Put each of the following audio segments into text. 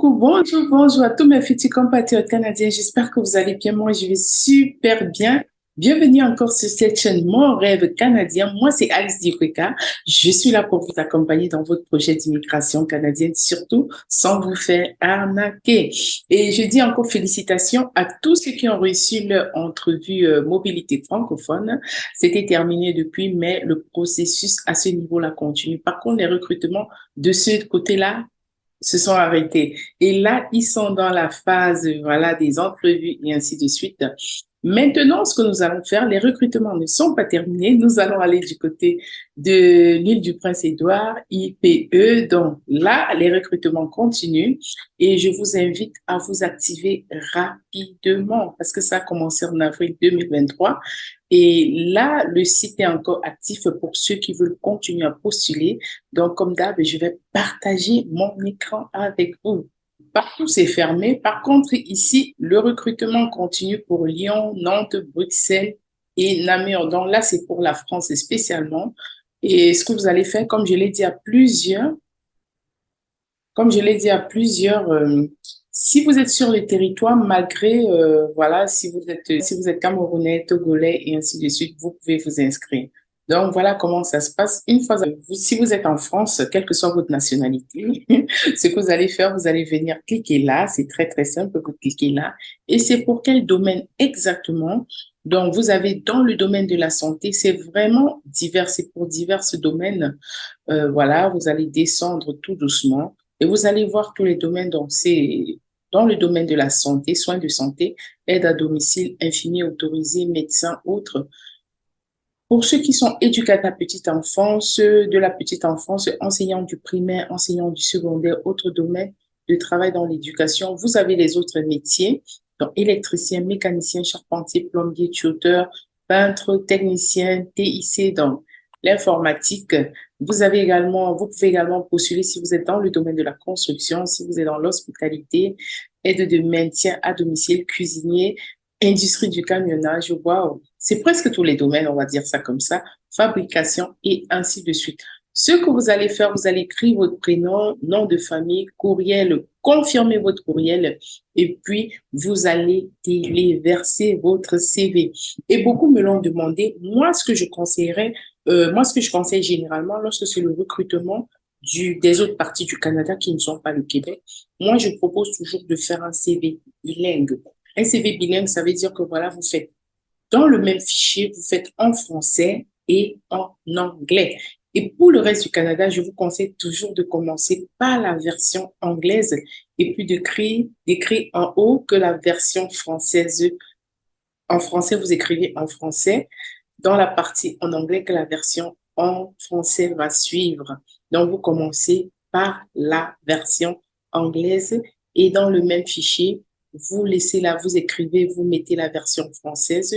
Coucou, bonjour, bonjour à tous mes futurs compatriotes canadiens. J'espère que vous allez bien. Moi, je vais super bien. Bienvenue encore sur cette chaîne Mon Rêve Canadien. Moi, c'est Alice Dikweka. Je suis là pour vous accompagner dans votre projet d'immigration canadienne, surtout sans vous faire arnaquer. Et je dis encore félicitations à tous ceux qui ont reçu leur entrevue mobilité francophone. C'était terminé depuis, mais le processus à ce niveau-là continue. Par contre, les recrutements de ce côté-là se sont arrêtés. Et là, ils sont dans la phase, voilà, des entrevues et ainsi de suite. Maintenant, ce que nous allons faire, les recrutements ne sont pas terminés. Nous allons aller du côté de l'île du Prince-Édouard, IPE. Donc là, les recrutements continuent et je vous invite à vous activer rapidement parce que ça a commencé en avril 2023. Et là, le site est encore actif pour ceux qui veulent continuer à postuler. Donc, comme d'hab, je vais partager mon écran avec vous. Partout, c'est fermé. Par contre, ici, le recrutement continue pour Lyon, Nantes, Bruxelles et Namur. Donc là, c'est pour la France spécialement. Et ce que vous allez faire, comme je l'ai dit à plusieurs, si vous êtes sur le territoire, malgré, voilà, si vous êtes Camerounais, Togolais et ainsi de suite, vous pouvez vous inscrire. Donc, voilà comment ça se passe. Une fois, si vous êtes en France, quelle que soit votre nationalité, ce que vous allez faire, vous allez venir cliquer là. C'est très, très simple. Vous cliquez là. Et c'est pour quel domaine exactement? Donc, vous avez dans le domaine de la santé, c'est vraiment divers. C'est pour divers domaines. Voilà, vous allez descendre tout doucement et vous allez voir tous les domaines. Donc, c'est dans le domaine de la santé, soins de santé, aide à domicile, infirmier autorisé, médecin, autres. Pour ceux qui sont éducateurs petite enfance, de la petite enfance, enseignants du primaire, enseignants du secondaire, autres domaines de travail dans l'éducation, vous avez les autres métiers, donc électricien, mécanicien, charpentier, plombier, tuteur, peintre, technicien, TIC, donc l'informatique. Vous pouvez également postuler si vous êtes dans le domaine de la construction, si vous êtes dans l'hospitalité, aide de maintien à domicile, cuisinier, industrie du camionnage, waouh, c'est presque tous les domaines, on va dire ça comme ça, fabrication et ainsi de suite. Ce que vous allez faire, vous allez écrire votre prénom, nom de famille, courriel, confirmer votre courriel et puis vous allez téléverser votre CV. Et beaucoup me l'ont demandé. Moi, ce que je conseille généralement lorsque c'est le recrutement des autres parties du Canada qui ne sont pas le Québec, moi, je propose toujours de faire un CV bilingue. Un CV bilingue, ça veut dire que voilà, vous faites dans le même fichier, vous faites en français et en anglais. Et pour le reste du Canada, je vous conseille toujours de commencer par la version anglaise et puis d'écrire en haut que la version française. En français, vous écrivez en français. Dans la partie en anglais, que la version en français va suivre. Donc, vous commencez par la version anglaise et dans le même fichier, vous laissez là, vous écrivez, vous mettez la version française.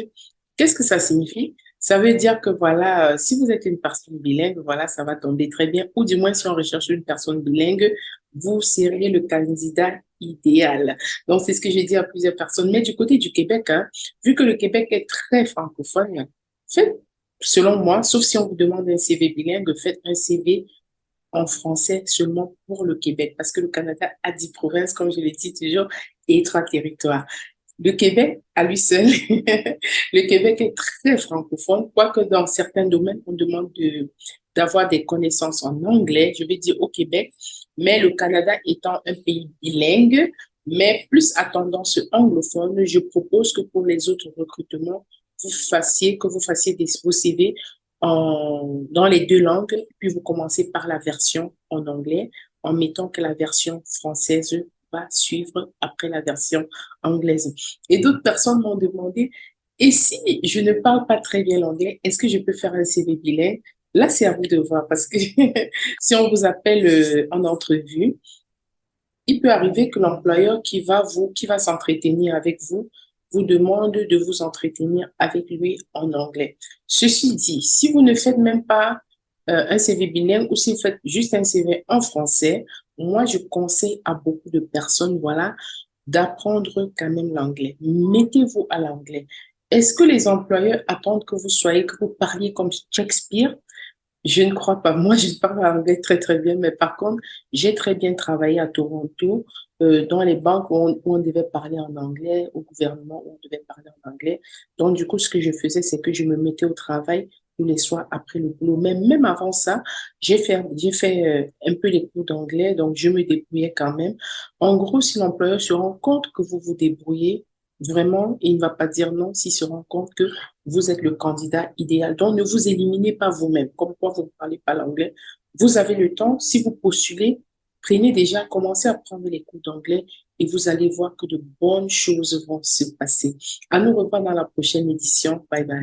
Qu'est-ce que ça signifie? Ça veut dire que voilà, si vous êtes une personne bilingue, voilà, ça va tomber très bien. Ou du moins, si on recherche une personne bilingue, vous serez le candidat idéal. Donc, c'est ce que j'ai dit à plusieurs personnes. Mais du côté du Québec, hein, vu que le Québec est très francophone, faites, selon moi, sauf si on vous demande un CV bilingue, faites un CV en français seulement pour le Québec, parce que le Canada a 10 provinces, comme je l'ai dit toujours, et 3 territoires. Le Québec, à lui seul, le Québec est très francophone, quoique dans certains domaines, on demande d'avoir des connaissances en anglais, je vais dire au Québec, mais le Canada étant un pays bilingue, mais plus à tendance anglophone, je propose que pour les autres recrutements, que vous fassiez vos CV dans les deux langues, puis vous commencez par la version en anglais, en mettant que la version française va suivre après la version anglaise. Et d'autres personnes m'ont demandé, et si je ne parle pas très bien l'anglais, est-ce que je peux faire un CV bilingue? Là, c'est à vous de voir, parce que si on vous appelle en entrevue, il peut arriver que l'employeur qui va s'entretenir avec vous, vous demande de vous entretenir avec lui en anglais. Ceci dit, si vous ne faites même pas un CV bilingue ou si vous faites juste un CV en français, moi, je conseille à beaucoup de personnes, voilà, d'apprendre quand même l'anglais. Mettez-vous à l'anglais. Est-ce que les employeurs attendent que vous parliez comme Shakespeare? Je ne crois pas. Moi, je parle anglais très, très bien, mais par contre, j'ai très bien travaillé à Toronto, dans les banques où on devait parler en anglais, au gouvernement où on devait parler en anglais. Donc, du coup, ce que je faisais, c'est que je me mettais au travail tous les soirs après le boulot. Même avant ça, j'ai fait un peu les cours d'anglais, donc je me débrouillais quand même. En gros, si l'employeur se rend compte que vous vous débrouillez, vraiment, il ne va pas dire non s'il se rend compte que vous êtes le candidat idéal. Donc, ne vous éliminez pas vous-même. Comme quoi, vous ne parlez pas l'anglais. Vous avez le temps. Si vous postulez, prenez déjà, commencez à prendre les cours d'anglais et vous allez voir que de bonnes choses vont se passer. À nous revoir dans la prochaine édition. Bye bye.